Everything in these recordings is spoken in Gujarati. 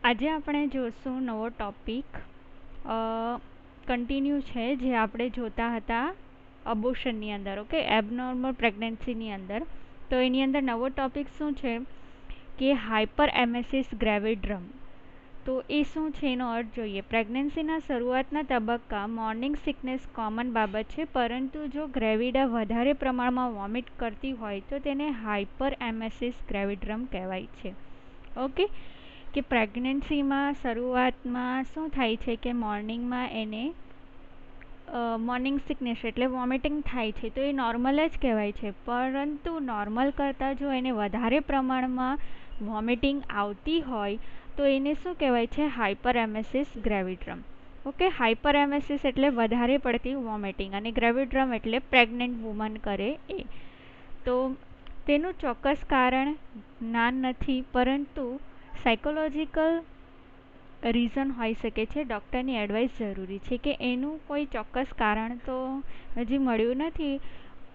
આજે આપણે જોશું નવો ટોપિક કન્ટિન્યુ છે જે આપણે જોતા હતા અબોશનની અંદર. ઓકે, એબનોર્મલ પ્રેગ્નન્સીની અંદર. તો એની અંદર નવો ટોપિક શું છે કે હાઇપર એમેસિસ ગ્રેવિડ્રમ. તો એ શું છે એનો અર્થ જોઈએ. પ્રેગ્નન્સીના શરૂઆતના તબક્કા મોર્નિંગ સિકનેસ કોમન બાબત છે, પરંતુ જો ગ્રેવિડા વધારે પ્રમાણમાં વોમિટ કરતી હોય તો તેને હાઇપર એમેસિસ ગ્રેવિડ્રમ કહેવાય છે. ઓકે, કે પ્રેગ્નન્સીમાં શરૂઆતમાં શું થાય છે કે મોર્નિંગમાં એને મોર્નિંગ સિકનેસ એટલે વોમિટિંગ થાય છે, તો એ નોર્મલ જ કહેવાય છે. પરંતુ નોર્મલ કરતાં જો એને વધારે પ્રમાણમાં વોમિટિંગ આવતી હોય તો એને શું કહેવાય છે? હાઇપર એમેસિસ ગ્રેવિડ્રમ. ઓકે, હાઇપર એમેસિસ એટલે વધારે પડતી વોમિટિંગ અને ગ્રેવિડ્રમ એટલે પ્રેગ્નન્ટ વુમન કરે એ. તો તેનું ચોક્કસ કારણ જ્ઞાન નથી, પરંતુ સાયકોલોજીકલ રીઝન હોઈ શકે છે. ડૉક્ટરની એડવાઇસ જરૂરી છે કે એનું કોઈ ચોક્કસ કારણ તો હજી મળ્યું નથી,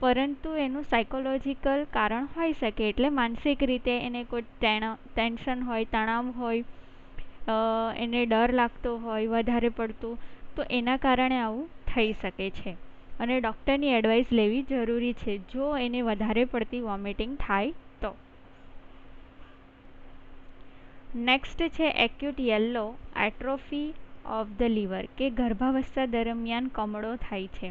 પરંતુ એનું સાયકોલોજીકલ કારણ હોઈ શકે. એટલે માનસિક રીતે એને કોઈ ટેન્શન હોય, તણાવ હોય, એને ડર લાગતો હોય વધારે પડતું, તો એના કારણે આવું થઈ શકે છે અને ડૉક્ટરની એડવાઇસ લેવી જરૂરી છે જો એને વધારે પડતી વોમિટિંગ થાય તો. નેક્સ્ટ છે acute yellow atrophy of the liver, કે ગર્ભાવસ્થા દરમિયાન કમળો થાય છે.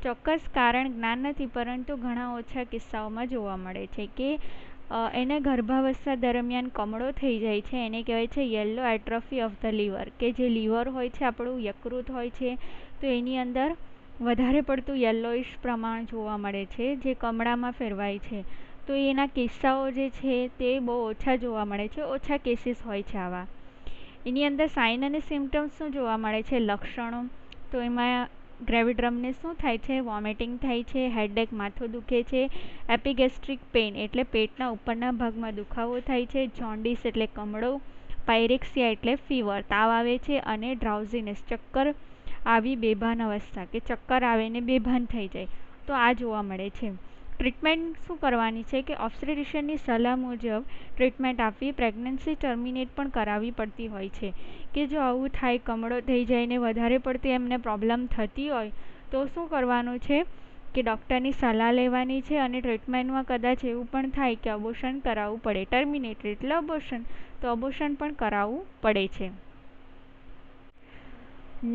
ચોક્કસ કારણ જ્ઞાન નથી, પરંતુ ઘણા ઓછા કિસ્સાઓમાં જોવા મળે છે કે એને ગર્ભાવસ્થા દરમિયાન કમળો થઈ જાય છે. એને કહેવાય છે yellow atrophy of the liver, કે જે લીવર હોય છે આપણું યકૃત હોય છે, તો એની અંદર વધારે પડતું યલોઇશ પ્રમાણ જોવા મળે છે જે કમળામાં ફેરવાય છે. તો એના કિસ્સાઓ જે છે તે બહુ ઓછા જોવા મળે છે, ઓછા કેસીસ હોય છે આવા. એની અંદર સાઇન અને સિમ્ટમ્સ શું જોવા મળે છે? લક્ષણો. તો એમાં ગ્રેવિડ્રમને શું થાય છે? વોમિટિંગ થાય છે, હેડેક માથું દુખે છે, એપિગેસ્ટ્રિક પેઇન એટલે પેટના ઉપરના ભાગમાં દુખાવો થાય છે, જોન્ડિસ એટલે કમળો, પાયરેક્સિયા એટલે ફીવર તાવ આવે છે, અને ડ્રાઉઝીનેસ ચક્કર આવી બેભાન અવસ્થા, કે ચક્કર આવે ને બેભાન થઈ જાય, તો આ જોવા મળે છે. ટ્રીટમેન્ટ શું કરવાની છે કે ઓબ્સ્ટેટ્રિશિયનની સલાહ મુજબ ટ્રીટમેન્ટ આપવી. પ્રેગ્નન્સી ટર્મિનેટ પણ કરાવવી પડતી હોય છે, કે જો આવું થાય, કમળો થઈ જાય ને વધારે પડતી એમને પ્રોબ્લેમ થતી હોય તો શું કરવાનું છે કે ડૉક્ટરની સલાહ લેવાની છે. અને ટ્રીટમેન્ટમાં કદાચ એવું પણ થાય કે અબોર્શન કરાવવું પડે, ટર્મિનેટ એટલે અબોર્શન, તો અબોર્શન પણ કરાવવું પડે છે.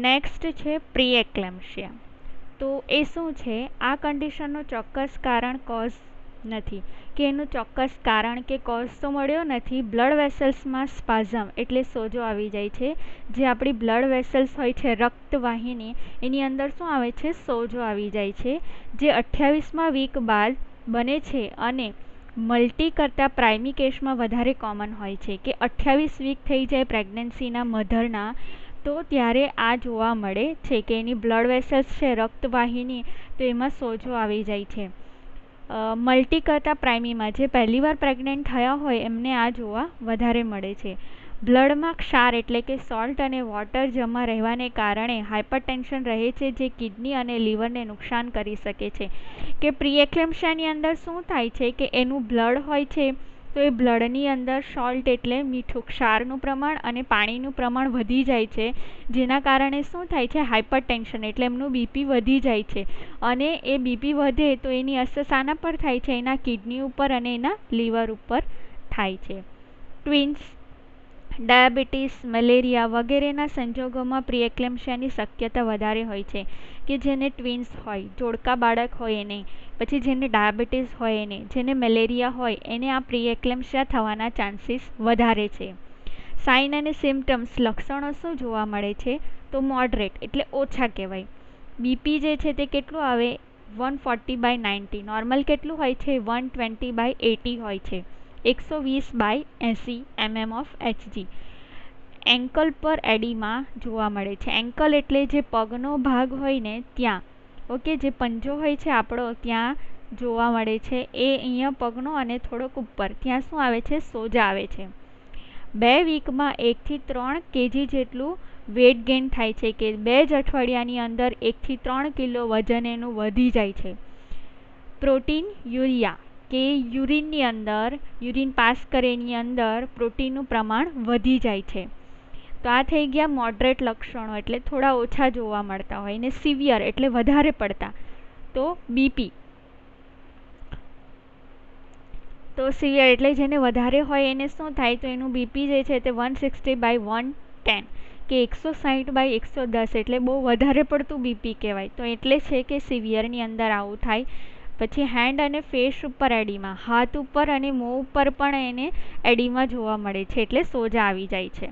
નેક્સ્ટ છે પ્રી એક્લેમ્પ્સિયા. તો એ શું છે? આ કન્ડિશનનું ચોક્કસ કારણ કોઝ નથી, કે એનું ચોક્કસ કારણ કે કોઝ તો મળ્યો નથી. બ્લડ વેસલ્સમાં સ્પાઝમ એટલે સોજો આવી જાય છે. જે આપણી બ્લડ વેસલ્સ હોય છે, રક્તવાહિની, એની અંદર શું આવે છે? સોજો આવી જાય છે, જે 28મા વીક બાદ બને છે અને મલ્ટી કરતાં પ્રાઇમી કેસમાં વધારે કોમન હોય છે. કે 28 વીક થઈ જાય પ્રેગ્નન્સીના મધરના, તો ત્યારે આ જોવા મળે છે કે એની બ્લડ વેસલ્સ છે, રક્તવાહિની, તો એમાં સોજો આવી જાય છે. મલ્ટી કરતાં પ્રાઇમીમાં જે પહેલીવાર પ્રેગ્નન્ટ થયા હોય એમને આ જોવા વધારે મળે છે. બ્લડમાં ક્ષાર એટલે કે સોલ્ટ અને વોટર જમા રહેવાને કારણે હાઇપરટેન્શન રહે છે, જે કિડની અને લીવરને નુકસાન કરી શકે છે. કે પ્રી એક્લેમ્પ્સિયાની અંદર શું થાય છે કે એનું બ્લડ હોય છે, તો એ બ્લડની અંદર સોલ્ટ એટલે મીઠું, ક્ષારનું પ્રમાણ અને પાણીનું પ્રમાણ વધી જાય છે, જેના કારણે શું થાય છે? હાઇપરટેન્શન એટલે એમનું બીપી વધી જાય છે. અને એ બીપી વધે તો એની અસર શાના પર થાય છે? એના કિડની ઉપર અને એના લીવર ઉપર થાય છે. ટ્વિન્સ, ડાયાબિટીસ, મેલેરિયા વગેરેના સંજોગોમાં પ્રી એક્લેમ્પ્સિયાની શક્યતા વધારે હોય છે. કે જેને ટ્વિન્સ હોય, જોડકા બાળક હોય એને, પછી જેને ડાયાબિટીસ હોય એને, જેને મેલેરિયા હોય એને આ પ્રી એક્લેમ્પ્સિયા થવાના ચાન્સીસ વધારે છે. સાઇન અને સિમ્ટમ્સ, લક્ષણો શું જોવા મળે છે? તો મોડરેટ એટલે ઓછા કહેવાય. બીપી જે છે તે કેટલું આવે? 140/90. નોર્મલ કેટલું હોય છે? 120/80 હોય છે. 120/80 mm of Hg. એન્કલ પર એડીમા જોવા મળે છે. એન્કલ એટલે જે પગનો ભાગ હોય ને ત્યાં, ઓકે, જે પંજો હોય છે આપણો ત્યાં જોવા મળે છે. એ અહીંયા પગનો અને થોડોક ઉપર ત્યાં શું આવે છે? સોજા આવે છે. 2 વીકમાં 1 થી 3 kg જેટલું વેટ ગેઇન થાય છે, કે 2 જ અઠવાડિયાની અંદર 1 થી 3 કિલો વજન એનું વધી જાય છે. પ્રોટીન યુરિયા, કે યુરિનની અંદર, યુરિન પાસ કરે એની અંદર પ્રોટીનનું પ્રમાણ વધી જાય છે. તો આ થઈ ગયા મોડરેટ લક્ષણો, એટલે થોડા ઓછા જોવા મળતા હોય, ને સિવિયર એટલે વધારે પડતા, તો બીપી. તો સિવિયર એટલે જેને વધારે હોય એને શું થાય, તો એનું બીપી જે છે તે 160/110 કે 160/110 એટલે બહુ વધારે પડતું બીપી કહેવાય. તો એટલે છે કે સિવિયરની અંદર આવું થાય. પછી હેન્ડ અને ફેસ ઉપર એડીમા, હાથ ઉપર અને મોં ઉપર પણ એને એડીમા જોવા મળે છે, એટલે સોજા આવી જાય છે.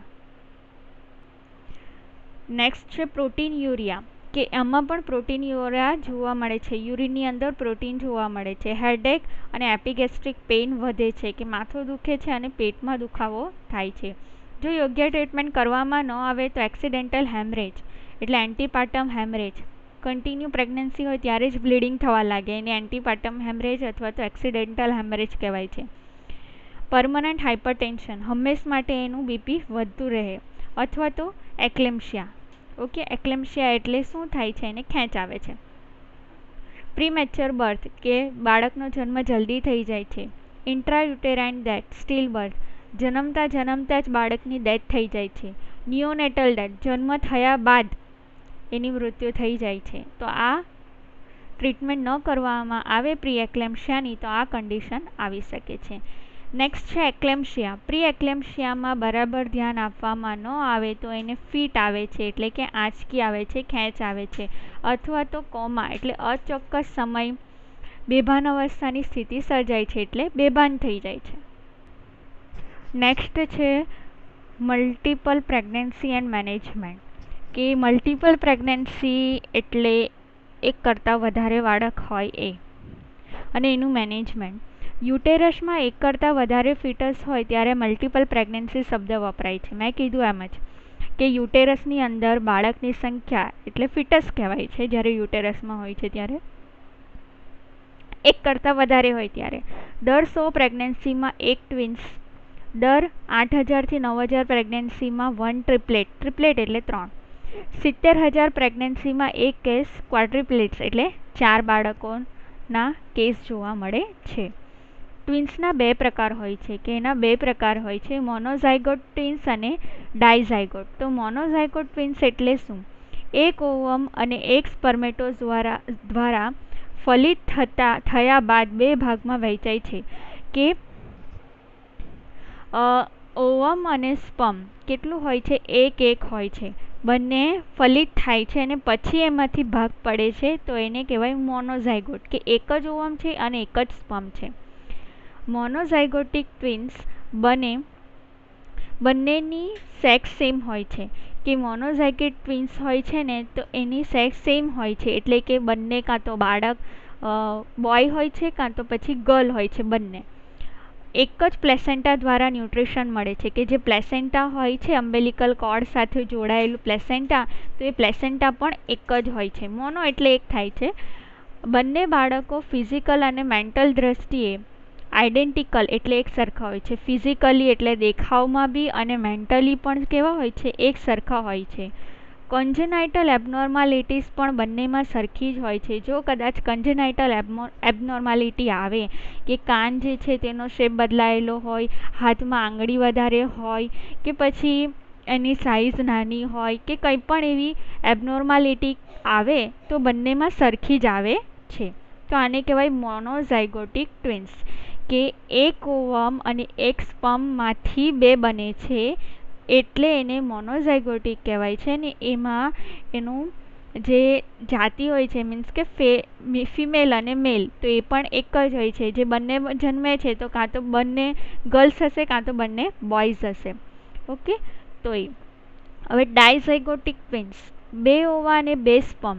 નેક્સ્ટ છે પ્રોટીન યુરિયા, કે એમાં પણ પ્રોટીન યુરિયા જોવા મળે છે, યુરિનની અંદર પ્રોટીન જોવા મળે છે. હેડેક અને એપિગેસ્ટ્રિક પેઇન વધે છે, કે માથું દુખે છે અને પેટમાં દુખાવો થાય છે. જો યોગ્ય ટ્રીટમેન્ટ કરવામાં ન આવે તો એક્સિડેન્ટલ હેમરેજ એટલે એન્ટીપાર્ટમ હેમરેજ, કન્ટિન્યુ પ્રેગ્નન્સી હોય ત્યારે જ બ્લીડિંગ થવા લાગે એને એન્ટીપાર્ટમ હેમરેજ અથવા તો એક્સિડેન્ટલ હેમરેજ કહેવાય છે. પરમનન્ટ હાઇપરટેન્શન, હંમેશ માટે એનું બીપી વધતું રહે, અથવા તો એક્લેમ્શિયા. ઓકે, એક્લેમ્શિયા એટલે શું થાય છે, એને ખેંચ આવે છે. પ્રીમેચ્યોર બર્થ, કે બાળકનો જન્મ જલ્દી થઈ જાય છે. ઇન્ટ્રાયુટેરાઇન ડેથ, સ્ટીલ બર્થ, જન્મતા જ બાળકની ડેથ થઈ જાય છે. નિયોનેટલ ડેથ, જન્મ થયા બાદ એની મૃત્યુ થઈ જાય છે. તો આ ટ્રીટમેન્ટ ન કરવામાં આવે પ્રી એક્લેમ્શિયાની તો આ કન્ડિશન આવી શકે છે. નેક્સ્ટ છે એક્લેમ્શિયા. પ્રી એક્લેમ્શિયામાં બરાબર ધ્યાન આપવામાં ન આવે તો એને ફીટ આવે છે, એટલે કે આંચકી આવે છે, ખેંચ આવે છે, અથવા તો કોમા એટલે અચોક્કસ સમય બેભાન અવસ્થાની સ્થિતિ સર્જાય છે, એટલે બેભાન થઈ જાય છે. નેક્સ્ટ છે મલ્ટિપલ પ્રેગ્નન્સી એન્ડ મેનેજમેન્ટ, કે મલ્ટિપલ પ્રેગ્નન્સી એટલે એક કરતાં વધારે બાળક હોય એ, અને એનું મેનેજમેન્ટ. યુટેરસમાં એક કરતાં વધારે ફિટસ હોય ત્યારે મલ્ટિપલ પ્રેગ્નન્સી શબ્દ વપરાય છે. મેં કીધું એમ જ કે યુટેરસની અંદર બાળકની સંખ્યા એટલે ફિટસ કહેવાય છે, જ્યારે યુટેરસમાં હોય છે ત્યારે એક કરતાં વધારે હોય ત્યારે. દર 100 પ્રેગ્નન્સીમાં એક ટ્વિન્સ, દર 8000 થી 9000 પ્રેગ્નન્સીમાં 1 ટ્રિપલેટ, ટ્રિપલેટ એટલે 3, 70,000 પ્રેગ્નન્સીમાં એક કેસ ક્વાડ્રિપ્લેટ્સ એટલે 4 બાળકોના કેસ જોવા મળે છે. ટ્વિન્સના 2 પ્રકાર હોય છે, કે એના 2 પ્રકાર હોય છે, મોનોઝાયગોટ ટ્વિન્સ અને ડાયઝાયગોટ. તો મોનોઝાયગોટ ટ્વિન્સ એટલે શું, એક ઓવમ અને એક સ્પર્મેટોઝ દ્વારા ફલિત થયા બાદ 2 ભાગમાં વહેંચાય છે, કે ઓવમ અને સ્પર્મ કેટલું હોય છે, એક હોય છે, બંને ફલિત થાય છે અને પછી એમાંથી ભાગ પડે છે, તો એને કહેવાય મોનોઝાયગોટ, કે એક જ ઓવમ છે અને એક જ સ્પર્મ છે. મોનોઝાયગોટિક ટ્વિન્સ બંનેની સેક્સ સેમ હોય છે, કે મોનોઝાયગોટિક ટ્વિન્સ હોય છે ને તો એની સેક્સ સેમ હોય છે, એટલે કે બંને કાં તો બાળક બોય હોય છે કાં તો પછી ગર્લ હોય છે, બંને એક જ પ્લેસેન્ટા દ્વારા ન્યુટ્રિશન મળે છે, કે જે પ્લેસેન્ટા હોય છે અમ્બેલિકલ કોર્ડ સાથે જોડાયેલું પ્લેસેન્ટા, તો એ પ્લેસેન્ટા પણ એક જ હોય છે. મોનો એટલે એક થાય છે. બંને બાળકો ફિઝિકલ અને મેન્ટલ દ્રષ્ટિએ આઇડેન્ટિકલ એટલે એક સરખા હોય છે, ફિઝિકલી એટલે દેખાવમાં બી અને મેન્ટલી પણ કેવા હોય છે, એક સરખા હોય છે. કોન્જેનાઇટલ એબનોર્માલિટીઝ પણ બંનેમાં સરખી જ હોય છે. જો કદાચ કોન્જેનાઇટલ એબનોર્માલિટી આવે, કે કાન જે છે તેનો શેપ બદલાયેલો હોય, હાથમાં આંગળી વધારે હોય, કે પછી એની સાઇઝ નાની હોય, કે કંઈ પણ એવી એબનોર્માલિટી આવે તો બંનેમાં સરખી જ આવે છે. તો આને કહેવાય મોનોઝાયગોટિક ટ્વિન્સ, કે એક ઓવમ અને એક સ્પર્મમાંથી 2 બને છે, એટલે એને મોનોઝાયગોટિક કહેવાય છે. ને એમાં એનું જે જાતિ હોય છે, મીન્સ કે ફિમેલ અને મેલ, તો એ પણ એક જ હોય છે. જે બંને જન્મે છે તો કાં તો બંને ગર્લ્સ હશે કાં તો બંને બોયઝ હશે. ઓકે, તો એ હવે ડાયઝાયગોટિક ટ્વિન્સ, 2 ઓવા અને 2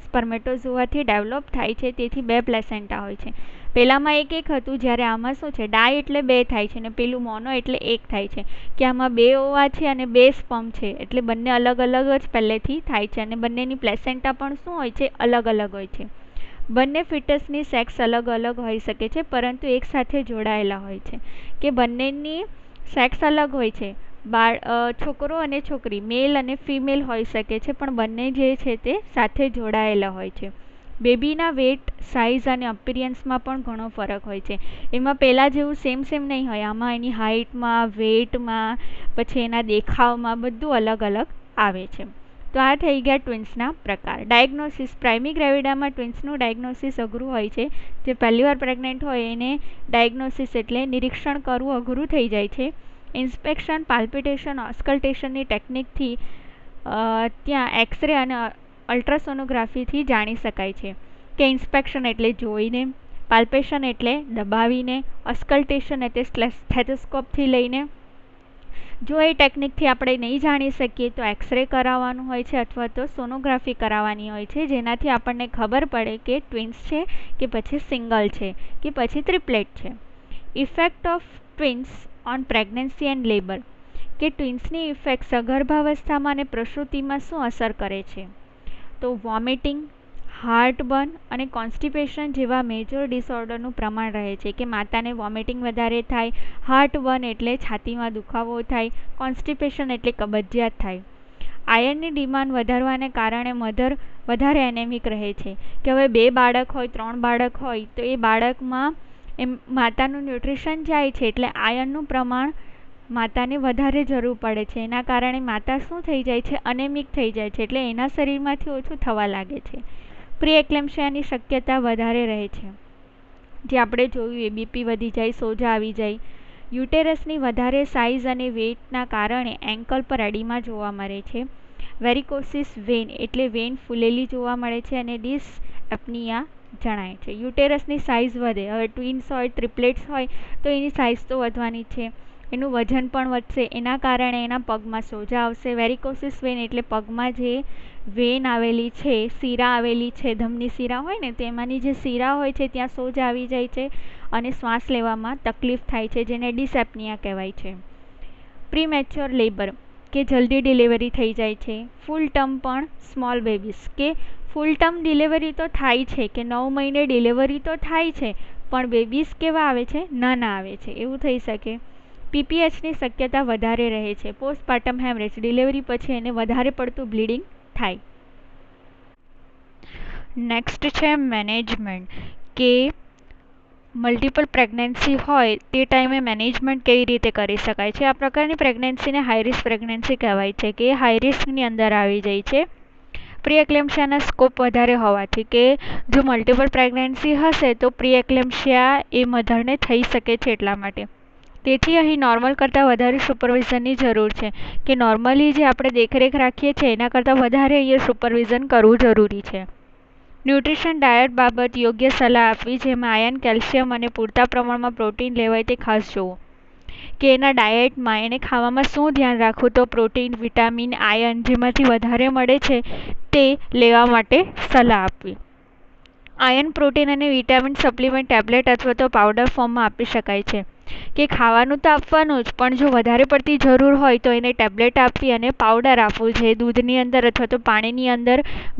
સ્પર્મેટોઝોઆથી ડેવલપ થાય છે, તેથી 2 પ્લેસેન્ટા હોય છે. પહેલામાં એક હતું, જ્યારે આમાં શું છે, ડાય એટલે 2 થાય છે, ને પેલું મોનો એટલે 1 થાય છે, કે આમાં 2 ઓવા છે અને 2 સ્પર્મ છે, એટલે બંને અલગ અલગ જ પહેલેથી થાય છે, અને બંનેની પ્લેસેન્ટા પણ શું હોય છે, અલગ અલગ હોય છે. બંને ફિટસની સેક્સ અલગ અલગ હોઈ શકે છે, પરંતુ એક સાથે જોડાયેલા હોય છે, કે બંનેની સેક્સ અલગ હોય છે. છોકરો અને છોકરી મેલ અને ફિમેલ હોઈ શકે છે, પણ બંને જે છે તે સાથે જોડાયેલા હોય છે. બેબીના વેટ, સાઇઝ અને અપિયરન્સમાં પણ ઘણો ફરક હોય છે. એમાં પહેલાં જેવું સેમ નહીં હોય, આમાં એની હાઇટમાં, વેટમાં, પછી એના દેખાવમાં બધું અલગ અલગ આવે છે. તો આ થઈ ગયા ટ્વિન્સના પ્રકાર. ડાયગ્નોસિસ. પ્રાઇમરી ગ્રેવિડામાં ટ્વિન્સનું ડાયગ્નોસિસ અઘરું હોય છે. જે પહેલીવાર પ્રેગ્નન્ટ હોય એને ડાયગ્નોસિસ એટલે નિરીક્ષણ કરવું અઘરું થઈ જાય છે. ઇન્સ્પેક્શન, પાલ્પિટેશન, ઓસ્કલ્ટેશનની ટેકનિકથી ત્યાં એક્સરે અને અલ્ટ્રાસોનોગ્રાફીથી જાણી શકાય છે કે ઇન્સ્પેક્શન એટલે જોઈને, પાલ્પેશન એટલે દબાવીને, ઓસ્કલ્ટેશન એટલે સ્ટેથોસ્કોપથી લઈને. જો એ ટેકનિકથી આપણે નહીં જાણી શકીએ તો એક્સરે કરાવવાનું હોય છે અથવા તો સોનોગ્રાફી કરાવવાની હોય છે, જેનાથી આપણને ખબર પડે કે ટ્વિન્સ છે કે પછી સિંગલ છે કે પછી ટ્રિપલેટ છે. Effect of twins on pregnancy and labour. કે ટ્વિન્સની ઇફેક્ટ સગર્ભાવસ્થામાં અને પ્રસૂતિમાં શું અસર કરે છે. તો વોમિટિંગ, હાર્ટબર્ન અને કોન્સ્ટિપેશન જેવા મેજર ડિસઓર્ડરનું પ્રમાણ રહે છે. કે માતાને વોમિટિંગ વધારે થાય, હાર્ટબર્ન એટલે છાતીમાં દુખાવો થાય, કોન્સ્ટિપેશન એટલે કબજિયાત થાય. આયર્નની ડિમાન્ડ વધારવાને કારણે મધર વધારે એનેમિક રહે છે. કે હવે 2 બાળક હોય, 3 બાળક હોય તો એ બાળકમાં માતાનું ન્યુટ્રિશન જાય છે એટલે આયર્નનું પ્રમાણ માતાને વધારે જરૂર પડે છે. એના કારણે માતા શું થઈ જાય છે, એનેમિક થઈ જાય છે, એટલે એના શરીરમાંથી ઓછું થવા લાગે છે. પ્રી એક્લેમ્પશિયાની શક્યતા વધારે રહે છે. જે આપણે જોયું એબીપી વધી જાય, સોજા આવી જાય. યુટેરસની વધારે સાઇઝ અને વેટના કારણે એન્કલ પર એડીમા જોવા મળે છે. વેરિકોસિસ વેન એટલે વેન ફૂલેલી જોવા મળે છે અને ડિસએપ્નિયા જણાય છે. યુટેરસની સાઇઝ વધે. હવે ટ્વિન્સ હોય, ટ્રિપલેટ્સ હોય તો એની સાઇઝ તો વધવાની છે, એનું વજન પણ વધશે. એના કારણે એના પગમાં સોજા આવશે. વેરિકોસિસ વેન એટલે પગમાં જે વેન આવેલી છે, શીરા આવેલી છે, ધમની શીરા હોય ને તેમાંની જે શીરા હોય છે ત્યાં સોજા આવી જાય છે અને શ્વાસ લેવામાં તકલીફ થાય છે, જેને ડિસએપ્નિયા કહેવાય છે. પ્રીમેચ્યોર લેબર કે જલ્દી ડિલિવરી થઈ જાય છે. ફૂલ ટર્મ પણ સ્મોલ બેબીઝ કે ફૂલ ટર્મ ડિલિવરી તો થાય છે કે 9 મહિને ડિલિવરી તો થાય છે પણ બેબીઝ કેવા આવે છે, નાના આવે છે, એવું થઈ શકે. પીપીએચની શક્યતા વધારે રહે છે. પોસ્ટપાર્ટમ હેમરેજ ડિલિવરી પછી એને વધારે પડતું બ્લીડિંગ થાય. નેક્સ્ટ છે મેનેજમેન્ટ. કે મલ્ટિપલ પ્રેગ્નન્સી હોય તે ટાઈમે મેનેજમેન્ટ કેવી રીતે કરી શકાય છે. આ પ્રકારની પ્રેગ્નન્સીને હાઈ રિસ્ક પ્રેગ્નન્સી કહેવાય છે કે હાઈ રિસ્કની અંદર આવી જાય છે. પ્રી એક્લેમ્પશિયાના સ્કોપ વધારે હોવાથી કે જો મલ્ટિપલ પ્રેગ્નન્સી હશે તો પ્રી એક્લેમ્પશિયા એ મધરને થઈ શકે છે એટલા માટે. તેથી અહીં નોર્મલ કરતાં વધારે સુપરવિઝનની જરૂર છે. કે નોર્મલી જે આપણે દેખરેખ રાખીએ છીએ એના કરતાં વધારે અહીંયા સુપરવિઝન કરવું જરૂરી છે. ન્યુટ્રિશન ડાયટ બાબત યોગ્ય સલાહ આપવી, જેમાં આયર્ન, કેલ્શિયમ અને પૂરતા પ્રમાણમાં પ્રોટીન લેવાય તે ખાસ જોવું. કે એના ડાયટમાં એને ખાવામાં શું ધ્યાન રાખવું, તો પ્રોટીન, વિટામિન, આયર્ન જેમાંથી વધારે મળે છે તે લેવા માટે સલાહ આપવી. આયર્ન, પ્રોટીન અને વિટામિન સપ્લિમેન્ટ ટેબ્લેટ અથવા તો પાવડર ફોર્મમાં આપી શકાય છે. કે ખાવાનું તો આપવાનું જ, પણ જો વધારે પડતી જરૂર હોય તો એને ટેબ્લેટ આપવી અને પાવડર આપવું છે દૂધની અંદર અથવા તો પાણીની અંદર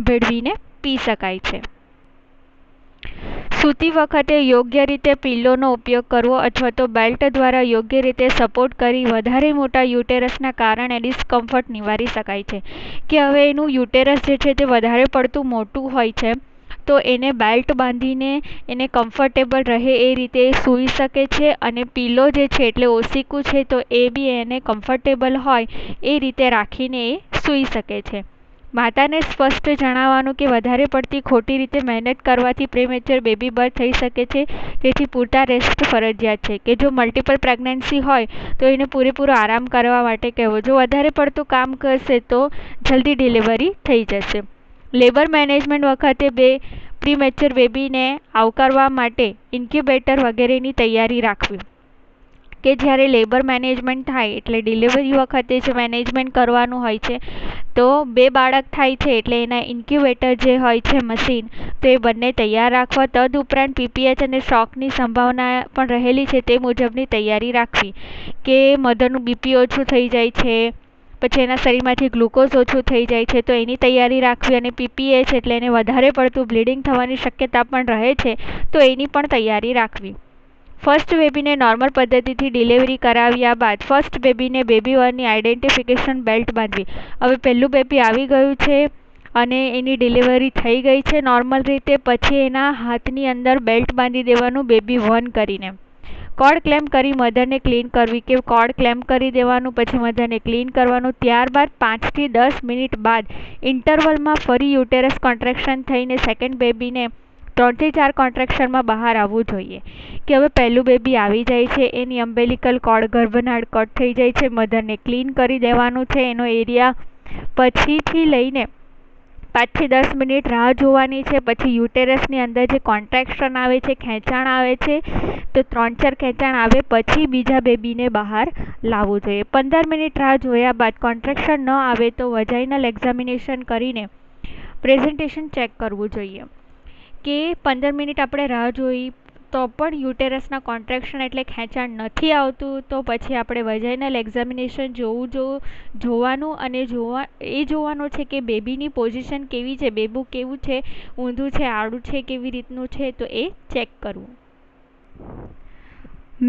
ભેળવીને પી શકાય છે. સૂતી વખતે યોગ્ય રીતે પિલ્લોનો ઉપયોગ કરવો અથવા તો બેલ્ટ દ્વારા યોગ્ય રીતે સપોર્ટ કરી વધારે મોટા યુટેરસના કારણે ડિસ્કમ્ફર્ટ નિવારી શકાય છે. કે હવે એનું યુટેરસ જે છે તે વધારે પડતું મોટું હોય છે તો એને બેલ્ટ બાંધીને એને કમ્ફર્ટેબલ રહે એ રીતે સૂઈ શકે છે અને પિલ્લો જે છે એટલે ઓસીકું છે તો એ બી એને કમ્ફર્ટેબલ હોય એ રીતે રાખીને એ સૂઈ શકે છે. માતાને સ્પષ્ટ જણાવવાનું કે વધારે પડતી ખોટી રીતે મહેનત કરવાથી પ્રીમેચ્યોર બેબી બર્થ થઈ શકે છે, તેથી પૂરતા રેસ્ટ ફરજિયાત છે. કે જો મલ્ટિપલ પ્રેગ્નન્સી હોય તો એને પૂરેપૂરો આરામ કરવા માટે કહેવો. જો વધારે પડતું કામ કરશે તો જલ્દી ડિલિવરી થઈ જશે. લેબર મેનેજમેન્ટ વખતે પ્રીમેચ્યોર બેબીને આવકારવા માટે ઇન્ક્યુબેટર વગેરેની તૈયારી રાખવી. કે જ્યારે લેબર મેનેજમેન્ટ થાય એટલે ડિલિવરી વખતે જ મેનેજમેન્ટ કરવાનું હોય છે. તો 2 બાળક થાય છે એટલે એના ઇન્ક્યુબેટર જે હોય છે મશીન, તો એ બંને તૈયાર રાખવા. તદુપરાંત પીપીએચ અને શોકની સંભાવના પણ રહેલી છે તે મુજબની તૈયારી રાખવી. કે મધરનું બીપી ઓછું થઈ જાય છે, પછી એના શરીરમાંથી ગ્લુકોઝ ઓછું થઈ જાય છે તો એની તૈયારી રાખવી. અને પીપીએચ એટલે એને વધારે પડતું બ્લીડિંગ થવાની શક્યતા પણ રહે છે તો એની પણ તૈયારી રાખવી. ફર્સ્ટ બેબીને નોર્મલ પદ્ધતિથી ડિલિવરી કરાવ્યા બાદ ફર્સ્ટ બેબીને બેબી 1ની આઇડેન્ટિફિકેશન બેલ્ટ બાંધવી. હવે પહેલું બેબી આવી ગયું છે અને એની ડિલિવરી થઈ ગઈ છે નોર્મલ રીતે, પછી એના હાથની અંદર બેલ્ટ બાંધી દેવાનું બેબી 1 કરીને. કોર્ડ ક્લેમ્પ કરી મધરને ક્લીન કરવી, કે કોર્ડ ક્લેમ્પ કરી દેવાનું, પછી મધરને ક્લીન કરવાનું. ત્યારબાદ 5 થી 10 મિનિટ બાદ ઇન્ટરવલમાં ફરી યુટેરસ કોન્ટ્રેક્શન થઈને સેકન્ડ બેબીને 3 થી 4 કોન્ટ્રેક્શનમાં બહાર આવવું જોઈએ. કે હવે પહેલું બેબી આવી જાય છે, એની અમ્બેલિકલ કોર્ડ ગર્ભનાળ કટ થઈ જાય છે, મધરને ક્લીન કરી દેવાનું છે એનો એરિયા. પછીથી લઈને 5 થી 10 મિનિટ રાહ જોવાની છે. પછી યુટેરસની અંદર જે કોન્ટ્રેક્શન આવે છે, ખેંચાણ આવે છે, તો 3-4 ખેંચાણ આવે પછી બીજા બેબીને બહાર લાવવું જોઈએ. 15 મિનિટ રાહ જોયા બાદ કોન્ટ્રેક્શન ન આવે તો વજાઇનલ એક્ઝામિનેશન કરીને પ્રેઝન્ટેશન ચેક કરવું જોઈએ. કે 15 મિનિટ આપણે રાહ જોઈ તો પણ યુટેરસના કોન્ટ્રેક્શન એટલે ખેંચાણ નથી આવતું, તો પછી આપણે વજાઇનલ એક્ઝામિનેશન જોવાનું અને જોવાનું છે કે બેબીની પોઝિશન કેવી છે, બેબુ કેવું છે, ઊંધું છે, આડું છે, કેવી રીતનું છે, તો એ ચેક કરવું.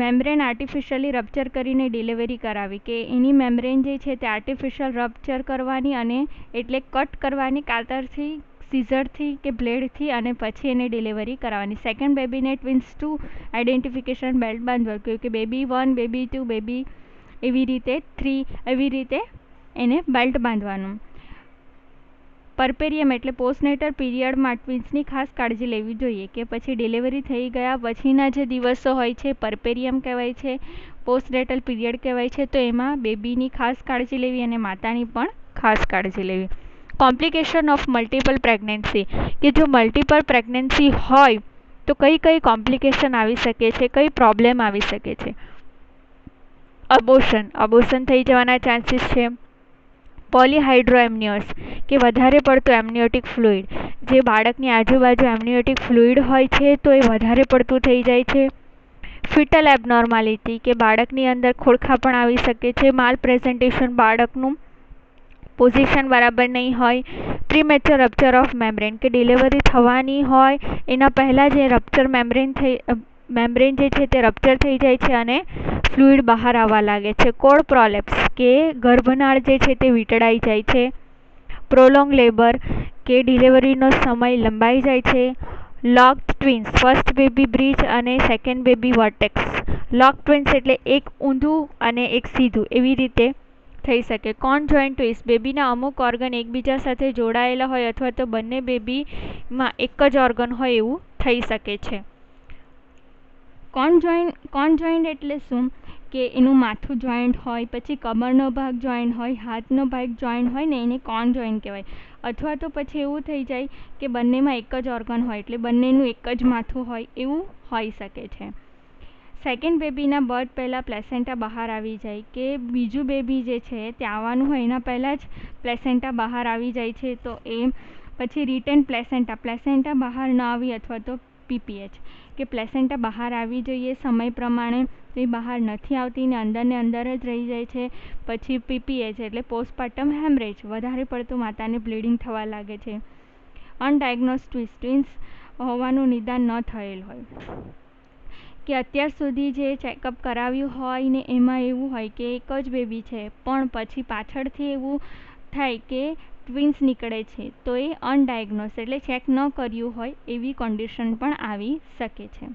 મેમ્બ્રેન આર્ટિફિશિયલી રપ્ચર કરીને ડિલિવરી કરાવી, કે એની મેમ્બ્રેન જે છે તે આર્ટિફિશિયલ રપ્ચર કરવાની અને એટલે કટ કરવાની કાતરથી, સીઝરથી કે બ્લેડથી, અને પછી એને ડિલિવરી કરાવવાની. સેકન્ડ બેબીને ટ્વિન્સ 2 આઇડેન્ટિફિકેશન બેલ્ટ બાંધવા, કે બેબી 1, બેબી 2, બેબી એવી રીતે 3 એવી રીતે એને બેલ્ટ બાંધવાનું. પરપેરિયમ એટલે પોસ્ટનેટલ પીરિયડમાં ટ્વિન્સની ખાસ કાળજી લેવી જોઈએ, કે પછી ડિલિવરી થઈ ગયા પછીના જે દિવસો હોય છે પરપેરિયમ કહેવાય છે, પોસ્ટનેટલ પીરિયડ કહેવાય છે. તો એમાં બેબીની ખાસ કાળજી લેવી અને માતાની પણ ખાસ કાળજી લેવી. કોમ્પ્લિકેશન ઓફ મલ્ટિપલ પ્રેગ્નન્સી, કે જો મલ્ટિપલ પ્રેગ્નન્સી હોય તો કઈ કઈ કોમ્પ્લિકેશન આવી શકે છે, કઈ પ્રોબ્લેમ આવી શકે છે. અબોર્શન થઈ જવાના ચાન્સીસ છે. પોલીહાઇડ્રોએમનિયોસ, કે વધારે પડતું એમનિયોટિક ફ્લુઇડ, જે બાળકની આજુબાજુ એમનિયોટિક ફ્લુઇડ હોય છે તો એ વધારે પડતું થઈ જાય છે. ફિટલ એબનોર્માલિટી, કે બાળકની અંદર ખોડખાં પણ આવી શકે છે. માલ પ્રેઝન્ટેશન, બાળકનું પોઝિશન બરાબર નહીં હોય. પ્રીમેચ્યોર રપ્ચર ઓફ મેમ્બ્રેન, કે ડિલિવરી થવાની હોય એના પહેલાં જે રપ્ચર મેમ્બ્રેન જે છે તે રપ્ચર થઈ જાય છે અને ફ્લુઇડ બહાર આવવા લાગે છે. કોડ પ્રોલેપ્સ, કે ગર્ભનાળ જે છે તે વીંટળાઈ જાય છે. પ્રોલોંગ લેબર, કે ડિલિવરીનો સમય લંબાઈ જાય છે. Locked twins, first baby breech અને second baby vertex. Locked twins એટલે એક ઊંધું અને એક સીધું એવી રીતે થઈ શકે. કોનજોઇન્ટ ટ્વિન્સ, બેબીના અમુક ઓર્ગન એકબીજા સાથે જોડાયેલા હોય અથવા તો બંને બેબીમાં એક જ ઓર્ગન હોય એવું થઈ શકે છે. કોનજોઇન્ટ એટલે શું, કે એનું માથું જોઈન્ટ હોય, પછી કમરનો ભાગ જોઈન્ટ હોય, હાથનો ભાગ જોઈન્ટ હોય ને એને કોનજોઇન્ટ કહેવાય. અથવા તો પછી એવું થઈ જાય કે બંનેમાં એક જ ઓર્ગન હોય એટલે બંનેનું એક જ માથું હોય એવું હોઈ શકે છે. સેકન્ડ બેબીના બર્થ પહેલાં પ્લેસેન્ટા બહાર આવી જાય, કે બીજું બેબી જે છે તે આવવાનું હોય એના પહેલાં જ પ્લેસેન્ટા બહાર આવી જાય છે, તો એ પછી રિટેન પ્લેસેન્ટા બહાર ન આવી અથવા તો પીપીએચ, કે પ્લેસેન્ટા બહાર આવી જોઈએ સમય પ્રમાણે, તો એ બહાર નથી આવતી ને અંદર જ રહી જાય છે. પછી પીપીએચ એટલે પોસ્ટપાર્ટમ હેમરેજ, વધારે પડતું માતાને બ્લીડિંગ થવા લાગે છે. અનડાયગ્નોઝ ટ્વિન્સ હોવાનું નિદાન ન થયેલ હોય, કે અત્યાર સુધી જે ચેકઅપ કરાવ્યું હોય ને એમાં એવું હોય કે એક જ બેબી છે પણ પછી પાછળથી એવું થાય કે ટ્વિન્સ નીકળે છે, તો એ અનડાયગ્નોઝ એટલે ચેક ન કર્યું હોય એવી કન્ડિશન પણ આવી શકે છે.